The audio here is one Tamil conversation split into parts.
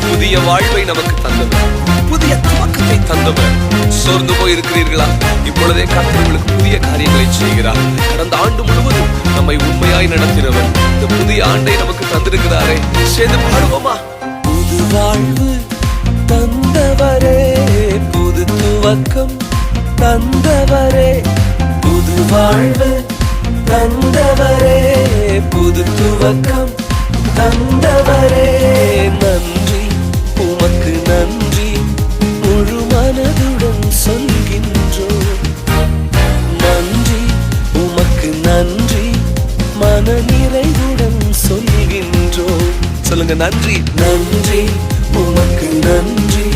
புதிய வாழ்வை நமக்கு தந்தவர், புதிய துவக்கத்தை தந்தவர். சோர்ந்து போயிருக்கிறீர்களா? இப்பொழுதே கர்த்தர் உங்களுக்கு புதிய காரியங்களை செய்கிறார். கடந்த ஆண்டு முழுவதும் நம்மை உண்மையாய் நடத்தினவர் இந்த புதிய ஆண்டை நமக்கு தந்திருக்கிறாரே. சேர்ந்து பாடுவோமா? புது வாழ்வு தந்தவரே, புது துவக்கம் தந்தவரே, புது வாழ்வு தந்தவரே, புது துவக்கம் தந்தவரே. நன்றி, உமக்கு நன்றி, முழு மனதுடன் சொல்கின்றோம். நன்றி, உமக்கு நன்றி, மன நிறைவுடன் சொல்கின்றோம். சொல்லுங்க, நன்றி. நன்றி, உமக்கு நன்றி,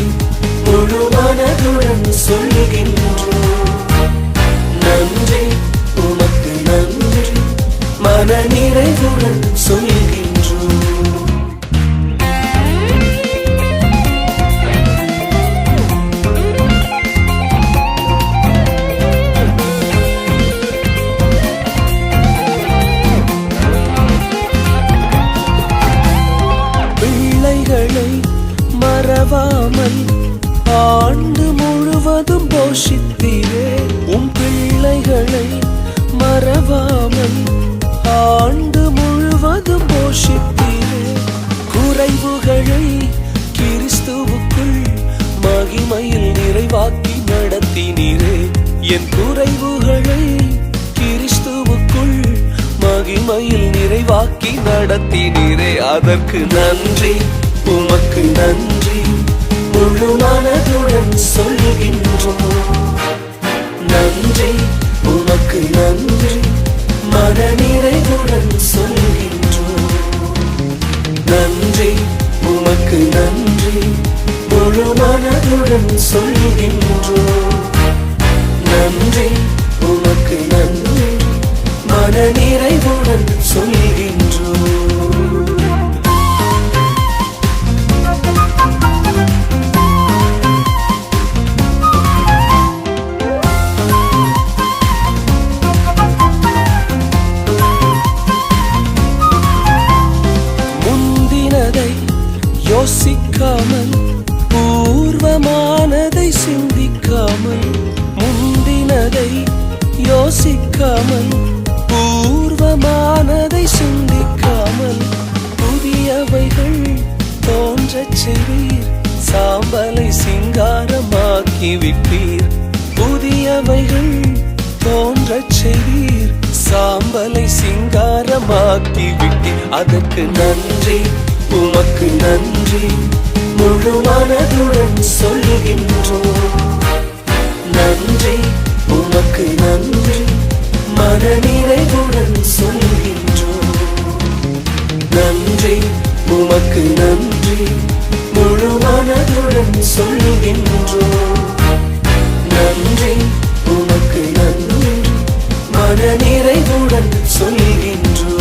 முழு மனதுடன் சொல்கின்றோம். நன்றி, உமக்கு நன்றி, மன நிறைவுடன் சொல்கின்றோம். பிள்ளைகளை மறவாமல் ஆண்டு முழுவதும் போஷித்தீரே. உம் பிள்ளைகளை மறவாமல் ஆண்டு முழுவதும் போஷித்தீரே. குறைவுகளை கிறிஸ்துவுக்குள் மகிமையில் நிறைவாக்கி நடத்தினீரே. என் குறைவுகளை கிறிஸ்துவுக்குள் மகிமையில் நிறைவாக்கி நடத்தினீரே. அதற்கு நன்றி, உமக்கு நன்றி, முழு மனதுடன் சொல்கின்றோம். நன்றி, உமக்கு நன்றி, மன நிறைவுடன் சொல்கின்றோம். நன்றி, உமக்கு நன்றி, முழு மனதுடன் சொல்கின்றோம். நன்றி, உமக்கு நன்றி, மன நிறைவுடன் சொல்கின்றோம். முந்தினதை யோசிக்காமல், பூர்வமானதை சிந்திக்காமல், முந்தினதை யோசிக்காமல், பூர்வமானதை சிந்திக்காமல், புதியவைகள் தோன்றச் செய்வீர், சாம்பலை சிங்காரமாக்கி விட்டீர். புதியவைகள் தோன்றச் செய்வீர், சாம்பலை சிங்காரமாக்கி விட்டீர். அதற்கு நன்றி, உமக்கு நன்றி, முழு மனதுடன் சொல்கின்றோம். நன்றி, உமக்கு நன்றி, மன நிறைவுடன் சொல்கின்றோம். நன்றி, உமக்கு நன்றி, முழு மனதுடன் சொல்கின்றோம். நன்றி, உமக்கு நன்றி, மன நிறைவுடன் சொல்கின்றோம்.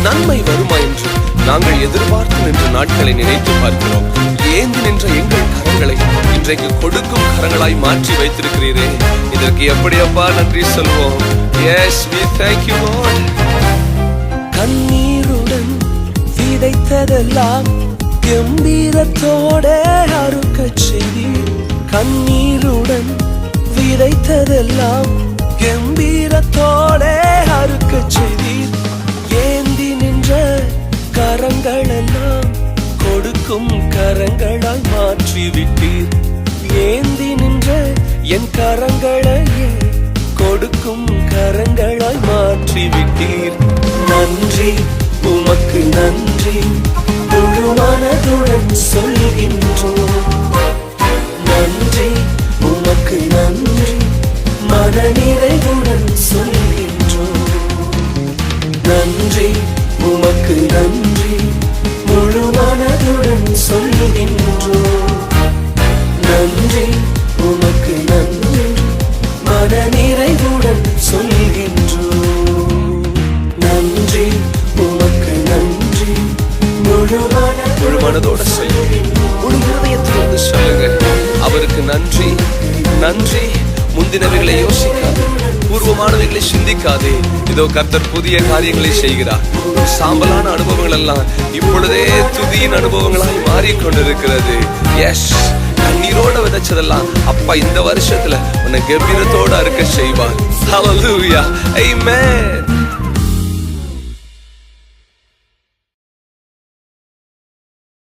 நன்மை வருமா என்று நாங்கள் எதிர்பார்த்து நின்ற நாட்களை நினைத்து பார்க்கிறோம். ஏந்தி நின்ற எங்கள் கரங்களை இன்றைக்கு கொடுக்கும் கரங்களாய் மாற்றி வைத்திருக்கிறீரே. இதற்கு எப்படி அப்பா நன்றி சொல்வோம்? Yes, we thank you Lord. கண்ணீருடன் விதைத்ததெல்லாம் கம்பீரத்தோட அறுக்கச் செய்தீர். கண்ணீருடன் விதைத்ததெல்லாம் கம்பீரத்தோட அறுக்கச் செய்தீர். ஏந்தி நின்ற கரங்களெல்லாம் கொடுக்கும் கரங்களாய் மாற்றிவிட்டீர். ஏந்தி நின்ற என் கரங்களையே கொடுக்கும் கரங்களாய் மாற்றிவிட்டீர். நன்றி, உமக்கு நன்றி, முழு மனதுடன் சொல்கின்றோம். நன்றி, உமக்கு நன்றி, மன நிறைவுடன் சொல்கின்றோம். நன்றி, உமக்கு நன்றி, முழு மனதுடன் சொல்கின்றோம். நன்றி, உமக்கு நன்றி, மன நிறைவுடன் சொல்கின்றோம். நன்றி, உமக்கு நன்றி, முழு மனதோட முழு இருதயத்திலிருந்து சொல்லுங்க. அவருக்கு நன்றி, நன்றி. முந்தினவைகளை யோசிக்காது, அபூர்வமானவைகளை சிந்திக்காதே. இதோ கர்த்தர் புதிய காரியங்களை செய்கிறார். சாம்பலான அனுபவங்கள் எல்லாம் இப்பொழுதே துதியின் அனுபவங்களாய் மாறிக்கொண்டிருக்கிறது. எஸ், கண்ணீரோட விதைச்சதெல்லாம் அப்பா இந்த வருஷத்துல உன்னை கம்பீரத்தோட அறுக்க செய்வார். ஹல்லேலூயா, ஆமென்.